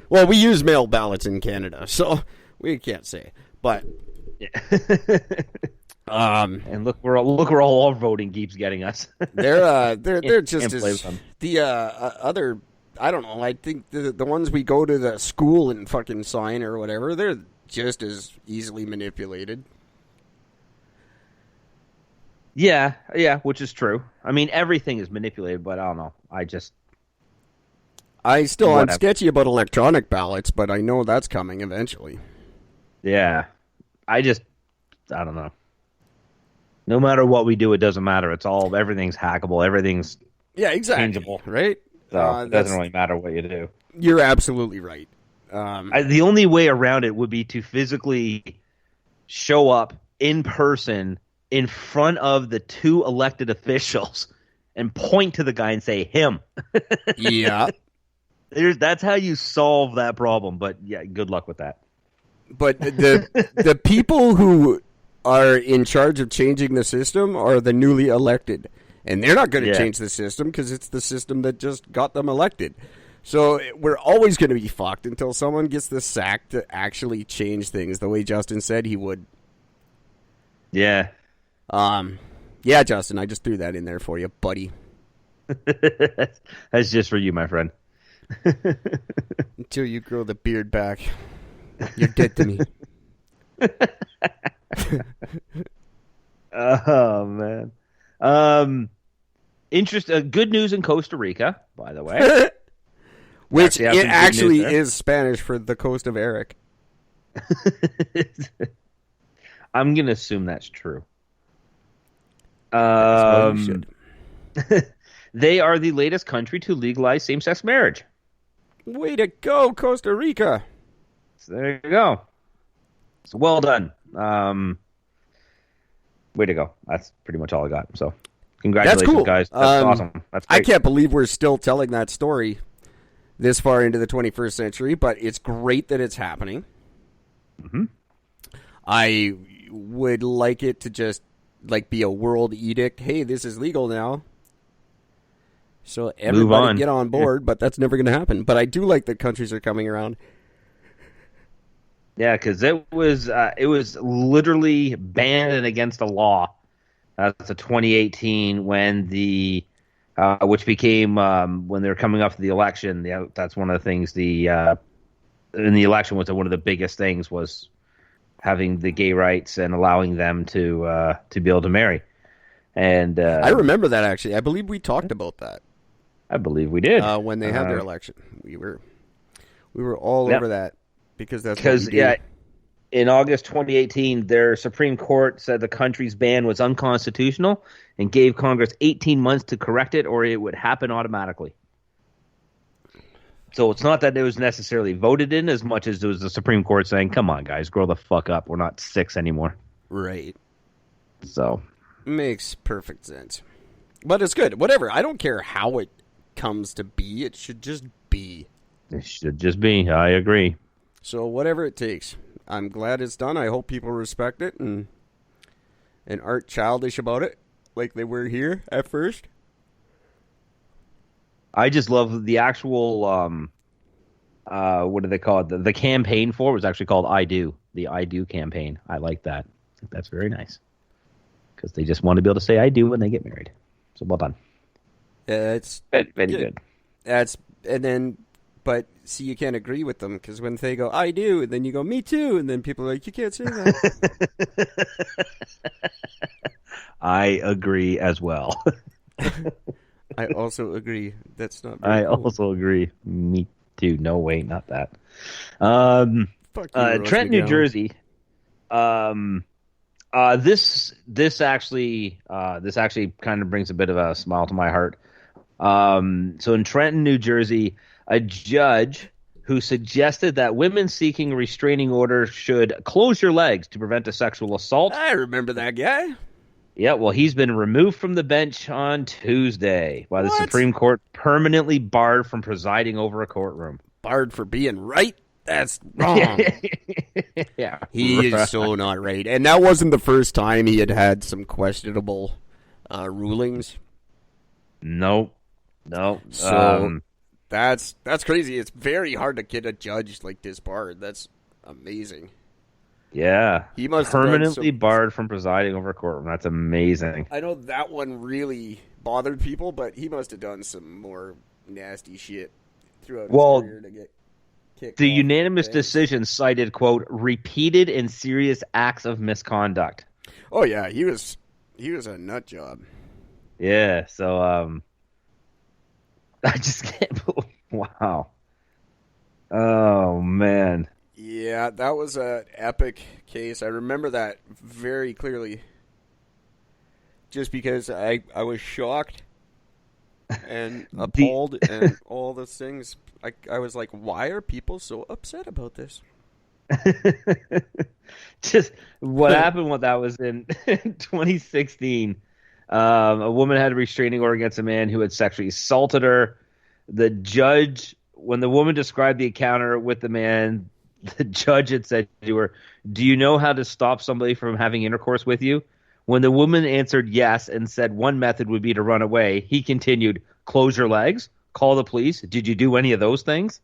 Well, we use mail ballots in Canada, so we can't say. But and look where all our voting keeps getting us. they're just as the other. I don't know. I think the ones we go to the school and fucking sign or whatever, they're just as easily manipulated. Yeah, which is true. I mean, everything is manipulated, but I don't know. I'm sketchy about electronic ballots, but I know that's coming eventually. Yeah. I don't know. No matter what we do, it doesn't matter. Everything's hackable. Everything's changeable. Right? So it doesn't really matter what you do. You're absolutely right. The only way around it would be to physically show up in person in front of the two elected officials and point to the guy and say, him. Yeah. That's how you solve that problem. But yeah, good luck with that. But the people who are in charge of changing the system are the newly elected. And they're not going to change the system because it's the system that just got them elected. So we're always going to be fucked until someone gets the sack to actually change things the way Justin said he would. Yeah. Yeah, Justin, I just threw that in there for you, buddy. That's just for you, my friend. Until you grow the beard back, you're dead to me. Oh, man. Good news in Costa Rica, by the way. Which it actually is Spanish for the coast of Eric. I'm going to assume that's true. They are the latest country to legalize same-sex marriage. Way to go, Costa Rica. So there you go. So well done. Way to go. That's pretty much all I got. So congratulations, guys. That's awesome. That's great. I can't believe we're still telling that story this far into the 21st century, but it's great that it's happening. Mm-hmm. I would like it to just be a world edict. Hey, this is legal now. So everybody get on board, but that's never going to happen. But I do like that countries are coming around. Yeah, because it was literally banned and against the law. That's a 2018 when which became when they were coming up to the election. That's one of the things. In the election was one of the biggest things was having the gay rights and allowing them to be able to marry. And I remember that actually. I believe we talked about that. I believe we did when they had their election. We were all over that because that's what we do. In August 2018, their Supreme Court said the country's ban was unconstitutional and gave Congress 18 months to correct it, or it would happen automatically. So it's not that it was necessarily voted in as much as it was the Supreme Court saying, come on, guys, grow the fuck up. We're not 6 anymore. Right. So. Makes perfect sense. But it's good. Whatever. I don't care how it comes to be. It should just be. It should just be. I agree. So whatever it takes. I'm glad it's done. I hope people respect it and aren't childish about it like they were here at first. I just love the actual, what do they call it? The campaign for it was actually called I Do. The I Do campaign. I like that. I think that's very nice. Because they just want to be able to say I do when they get married. So well done. It's very good. But see, you can't agree with them because when they go, I do, and then you go, me too, and then people are like, you can't say that. I agree as well. I also agree. That's not. Also agree. Me too. No way, not that. Trent, New Jersey. This actually kind of brings a bit of a smile to my heart. So in Trenton, New Jersey, a judge who suggested that women seeking a restraining order should close your legs to prevent a sexual assault. I remember that guy. Yeah, well, he's been removed from the bench on Tuesday by the What? Supreme Court, permanently barred from presiding over a courtroom. Barred for being right? That's wrong. Yeah, He right. is so not right. And that wasn't the first time he had some questionable rulings. Nope. So that's crazy. It's very hard to get a judge like disbarred. That's amazing. Yeah, He must have done permanently some- barred from presiding over a courtroom. That's amazing. I know that one really bothered people, but he must have done some more nasty shit throughout his career to get kicked The off unanimous the bench. decision cited, quote, repeated and serious acts of misconduct. Oh yeah, he was a nut job. Yeah, so I just can't believe. Wow. Oh man. Yeah, that was an epic case. I remember that very clearly. Just because I was shocked and appalled and all those things. I was like, why are people so upset about this? Just what happened when that was in 2016. A woman had a restraining order against a man who had sexually assaulted her. When the woman described the encounter with the man, the judge had said to her, "Do you know how to stop somebody from having intercourse with you?" When the woman answered yes and said one method would be to run away, he continued, "Close your legs, call the police. Did you do any of those things?"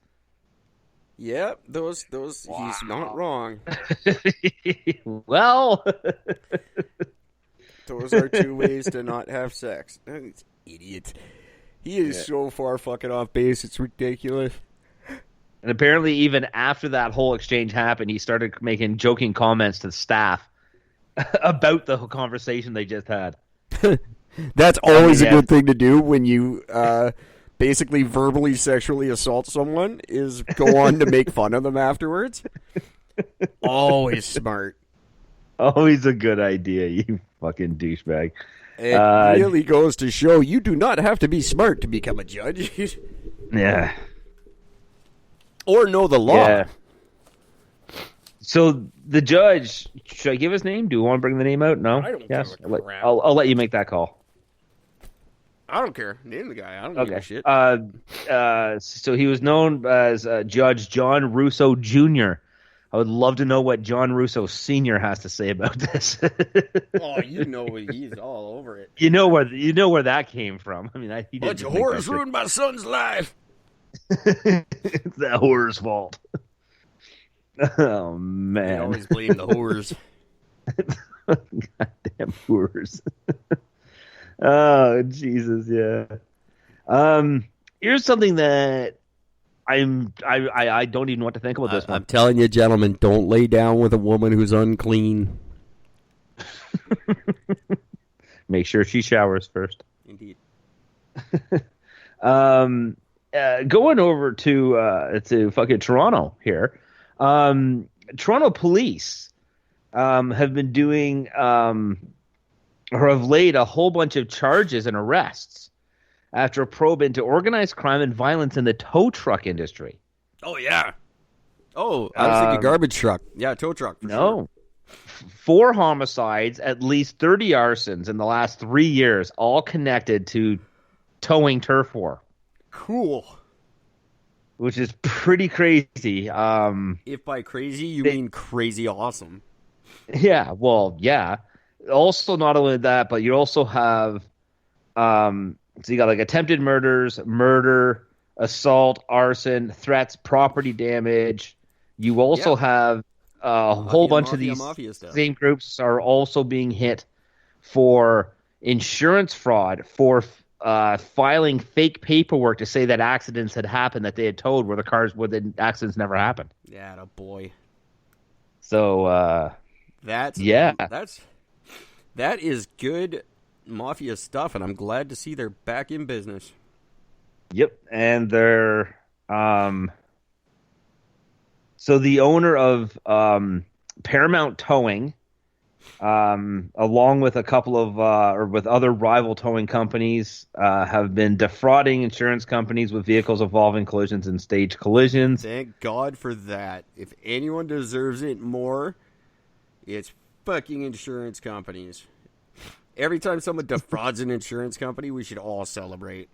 Yeah, those he's not wrong. Well, Those are two ways to not have sex. It's idiot. He is so far fucking off base, it's ridiculous. and apparently even after that whole exchange happened, he started making joking comments to the staff about the whole conversation they just had. That's always yeah. a good thing to do when you basically verbally sexually assault someone, is go on to make fun of them afterwards. Always smart. Always a good idea, you fucking douchebag. It really goes to show you do not have to be smart to become a judge. Yeah. Or know the law. Yeah. So the judge, should I give his name? Do you want to bring the name out? No? I don't Yes? give a crap. I'll let you make that call. I don't care. Name the guy. I don't give a shit. So he was known as Judge John Russo Jr. I would love to know what John Russo Sr. has to say about this. Oh, you know he's all over it. You know where that came from. I mean, he didn't Bunch of make that whores shit. ruined my son's life. It's that whore's fault. Oh They man, always blame the whores. goddamn whores. Oh Jesus, yeah. Here's something that I don't even know what to think about this one. I'm telling you, gentlemen, don't lay down with a woman who's unclean. Make sure she showers first. Indeed. Going over to fucking Toronto here. Toronto police have been doing or have laid a whole bunch of charges and arrests after a probe into organized crime and violence in the tow truck industry. Oh, yeah. Oh, I was thinking garbage truck. Yeah, tow truck. For No. 4 homicides, at least 30 arsons in the last 3 years, all connected to towing turf war, Cool. which is pretty crazy. If by crazy, you mean crazy awesome. Yeah, well, yeah. Also, not only that, but you also have, so you got like attempted murders, murder, assault, arson, threats, property damage. You also have a whole bunch of these mafia stuff. same groups are also being hit for insurance fraud, for filing fake paperwork to say that accidents had happened that they had towed where the accidents never happened. Yeah, a boy. So, That is good mafia stuff, and I'm glad to see they're back in business. yep, and they're so the owner of Paramount Towing, along with a couple of or with other rival towing companies, have been defrauding insurance companies with vehicles involving collisions and staged collisions. Thank God for that. If anyone deserves it more, it's fucking insurance companies. Every time someone defrauds an insurance company, we should all celebrate.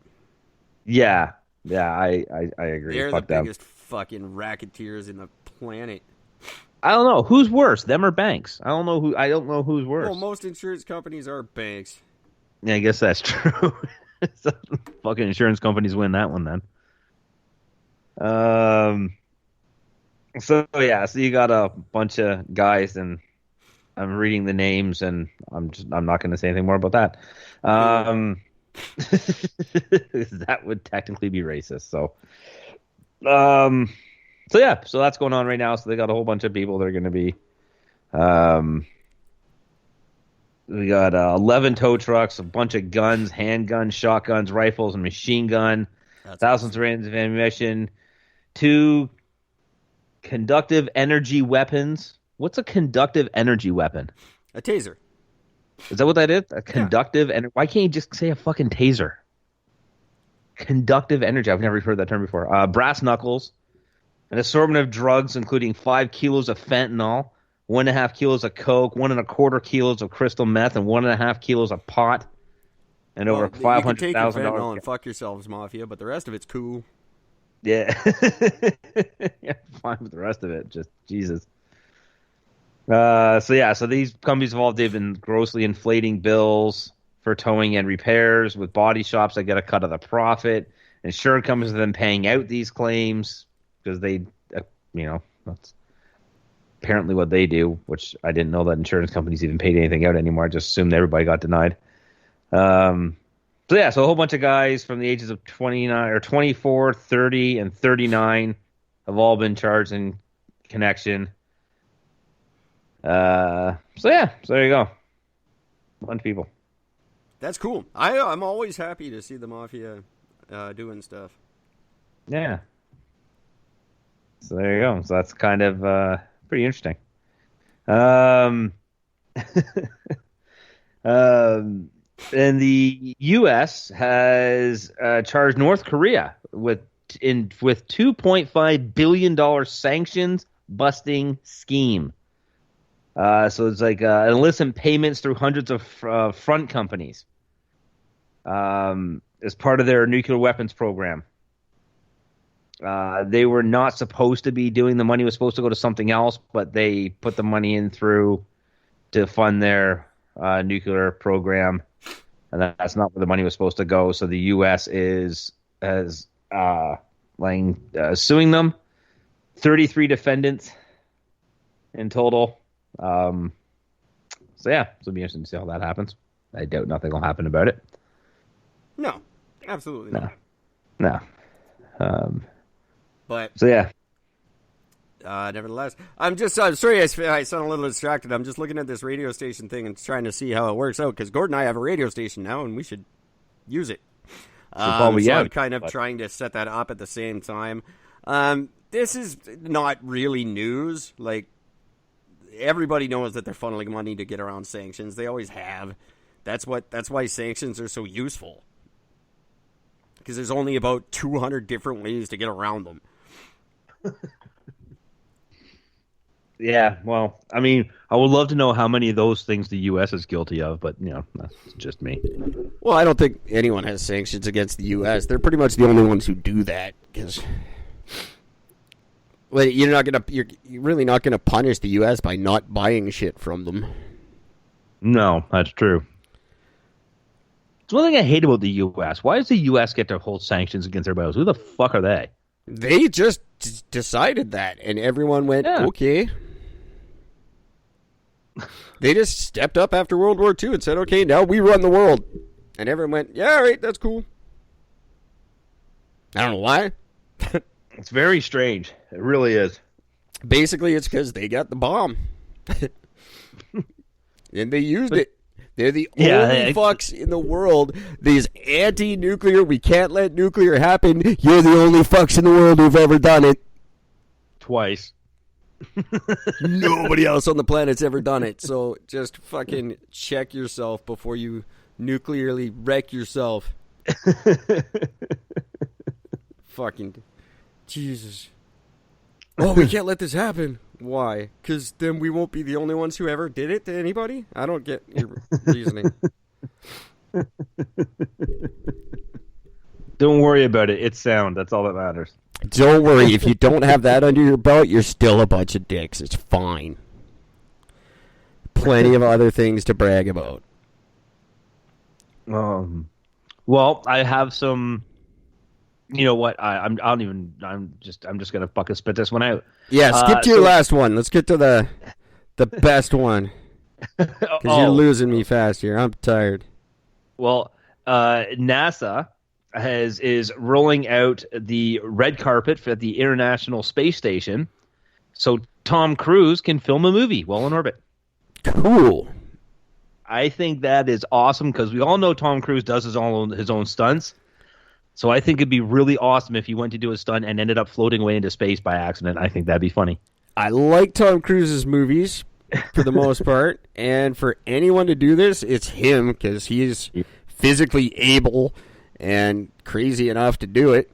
Yeah, I agree. They're Fuck the them. biggest fucking racketeers in the planet. I don't know who's worse, them or banks. I don't know who's worse. Well, most insurance companies are banks. Yeah, I guess that's true. So, fucking insurance companies win that one then. So you got a bunch of guys, and I'm reading the names, and I'm not going to say anything more about that. That would technically be racist. So that's going on right now. So they got a whole bunch of people that are going to be. We got 11 tow trucks, a bunch of guns, handguns, shotguns, rifles, and machine gun. Thousands of rounds of ammunition. 2 conductive energy weapons. What's a conductive energy weapon? A taser. Is that what that is? A conductive energy. Why can't you just say a fucking taser? Conductive energy. I've never heard that term before. Brass knuckles. An assortment of drugs, including 5 kilos of fentanyl, 1.5 kilos of coke, 1.25 kilos of crystal meth, and 1.5 kilos of pot, and over $500,000. You can take your fentanyl and fuck yourselves, Mafia, but the rest of it's cool. Yeah. Yeah, fine with the rest of it. Just Jesus. So these companies involved, they've been grossly inflating bills for towing and repairs with body shops that get a cut of the profit. Insurance companies have been paying out these claims because they, that's apparently what they do, which I didn't know that insurance companies even paid anything out anymore. I just assumed everybody got denied. So a whole bunch of guys from the ages of 24, 30, and 39 have all been charged in connection. So there you go. A bunch of people. That's cool. I'm always happy to see the Mafia doing stuff. Yeah. So there you go. So that's kind of pretty interesting. And the U.S. has charged North Korea with $2.5 billion sanctions busting scheme. So it's like illicit payments through hundreds of front companies as part of their nuclear weapons program. They were not supposed to be doing the money was supposed to go to something else, but they put the money in to fund their nuclear program, and that's not where the money was supposed to go. So the U.S. is suing them. 33 defendants in total. So it'll be interesting to see how that happens. I doubt nothing will happen about it. No, absolutely not. No. But so yeah. Nevertheless, I'm sorry I sound a little distracted. I'm just looking at this radio station thing and trying to see how it works out, because Gord and I have a radio station now and we should use it. So I'm kind of trying to set that up at the same time. This is not really news. Like, everybody knows that they're funneling money to get around sanctions. They always have. That's why sanctions are so useful, because there's only about 200 different ways to get around them. Yeah, well, I mean, I would love to know how many of those things the U.S. is guilty of, but, that's just me. Well, I don't think anyone has sanctions against the U.S. They're pretty much the only ones who do that, because you're really not gonna punish the U.S. by not buying shit from them. No, that's true. It's one thing I hate about the U.S. Why does the U.S. get to hold sanctions against everybody else? Who the fuck are they? They just decided that, and everyone went, okay. They just stepped up after World War II and said, okay, now we run the world. And everyone went, yeah, all right, that's cool. I don't know why. It's very strange. It really is. Basically, it's because they got the bomb. And they used it. They're the only fucks in the world. These anti-nuclear, we can't let nuclear happen. You're the only fucks in the world who've ever done it. Twice. Nobody else on the planet's ever done it. So just fucking check yourself before you nuclearly wreck yourself. Fucking Jesus. Oh, we can't let this happen. Why? Because then we won't be the only ones who ever did it to anybody? I don't get your reasoning. Don't worry about it. It's sound. That's all that matters. Don't worry. If you don't have that under your belt, you're still a bunch of dicks. It's fine. Plenty of other things to brag about. Well, I have some. You know what? I'm just gonna fucking spit this one out. Yeah, skip to your last one. Let's get to the best one. Because you're losing me fast here. I'm tired. Well, NASA is rolling out the red carpet for the International Space Station, so Tom Cruise can film a movie while in orbit. Cool. I think that is awesome because we all know Tom Cruise does his own stunts. So I think it'd be really awesome if he went to do a stunt and ended up floating away into space by accident. I think that'd be funny. I like Tom Cruise's movies for the most part, and for anyone to do this, it's him because he's physically able and crazy enough to do it.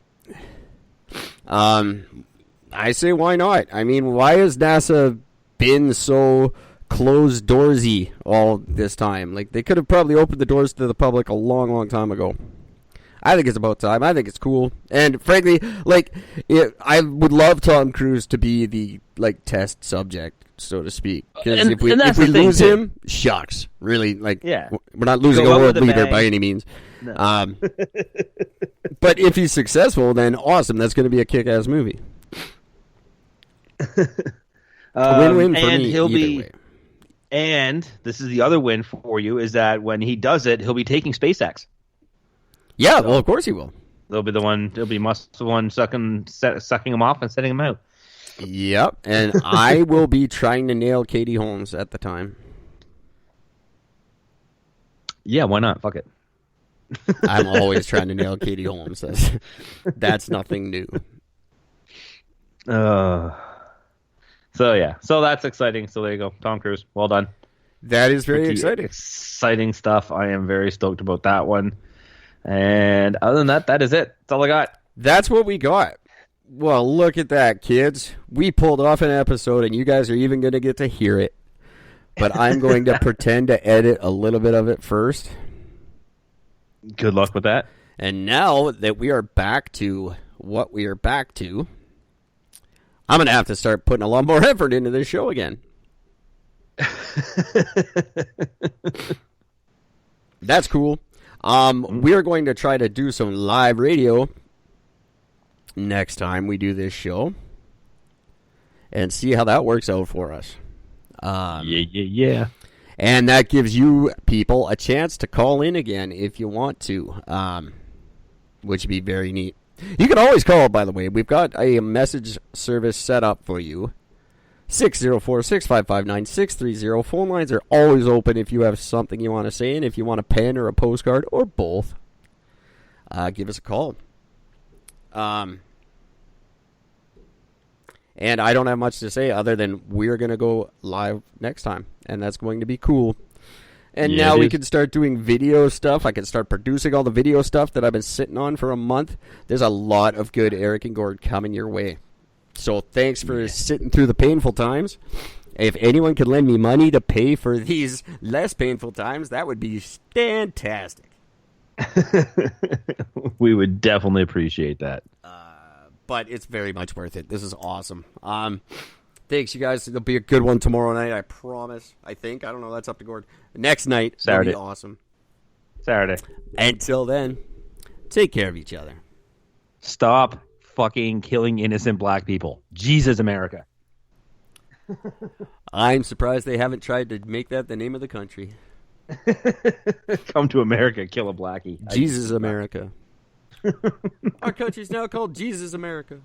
I say why not? I mean, why has NASA been so closed doorsy all this time? Like, they could have probably opened the doors to the public a long, long time ago. I think it's about time. I think it's cool. And frankly, I would love Tom Cruise to be the, test subject, so to speak. Because if we lose him, shucks. Really, we're not losing a world leader by any means. No. But if he's successful, then awesome. That's going to be a kick-ass movie. A win-win for me either way. And this is the other win for you, is that when he does it, he'll be taking SpaceX. Yeah, well, of course he will. They'll be the one sucking him off and setting him out. Yep, and I will be trying to nail Katie Holmes at the time. Yeah, why not? Fuck it. I'm always trying to nail Katie Holmes. That's nothing new. So that's exciting. So there you go, Tom Cruise. Well done. That is very exciting. Exciting stuff. I am very stoked about that one. And other than that, that is it. That's all I got. That's what we got. Well, look at that, kids. We pulled off an episode, and you guys are even going to get to hear it. But I'm going to pretend to edit a little bit of it first. Good luck with that. And now that we are back to what we are back to, I'm going to have to start putting a lot more effort into this show again. That's cool. We are going to try to do some live radio next time we do this show and see how that works out for us. Yeah. And that gives you people a chance to call in again if you want to, which would be very neat. You can always call, by the way. We've got a message service set up for you. 604-655-9630. Phone lines are always open if you have something you want to say, and if you want a pen or a postcard or both, give us a call. And I don't have much to say other than we're going to go live next time, and that's going to be cool. And now we can start doing video stuff. I can start producing all the video stuff that I've been sitting on for a month. There's a lot of good Eric and Gord coming your way. So thanks for sitting through the painful times. If anyone could lend me money to pay for these less painful times, that would be fantastic. We would definitely appreciate that. But it's very much worth it. This is awesome. Thanks, you guys. It'll be a good one tomorrow night, I promise. I think. I don't know. That's up to Gord. Next night, Saturday. Will be awesome. Saturday. Until then, take care of each other. Stop fucking killing innocent black people. Jesus, America. I'm surprised they haven't tried to make that the name of the country. Come to America, kill a blackie. Jesus, America. Our country's now called Jesus, America.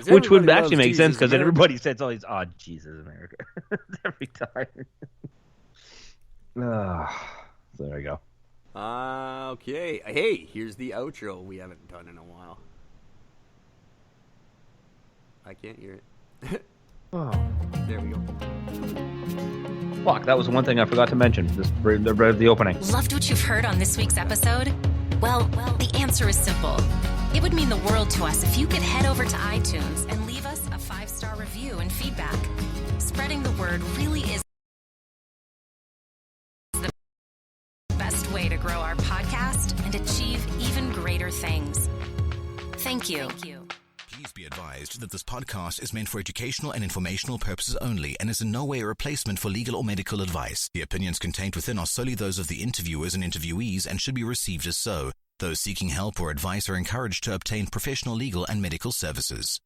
Which would actually make sense because everybody says all these, Jesus, America. Every time. So there we go. Okay. Hey, here's the outro we haven't done in a while. I can't hear it. There we go. Fuck, that was one thing I forgot to mention. The opening. Loved what you've heard on this week's episode? Well, the answer is simple. It would mean the world to us if you could head over to iTunes and leave us a 5-star review and feedback. Spreading the word really is and achieve even greater things. Thank you. Please be advised that this podcast is meant for educational and informational purposes only and is in no way a replacement for legal or medical advice. The opinions contained within are solely those of the interviewers and interviewees and should be received as so. Those seeking help or advice are encouraged to obtain professional legal and medical services.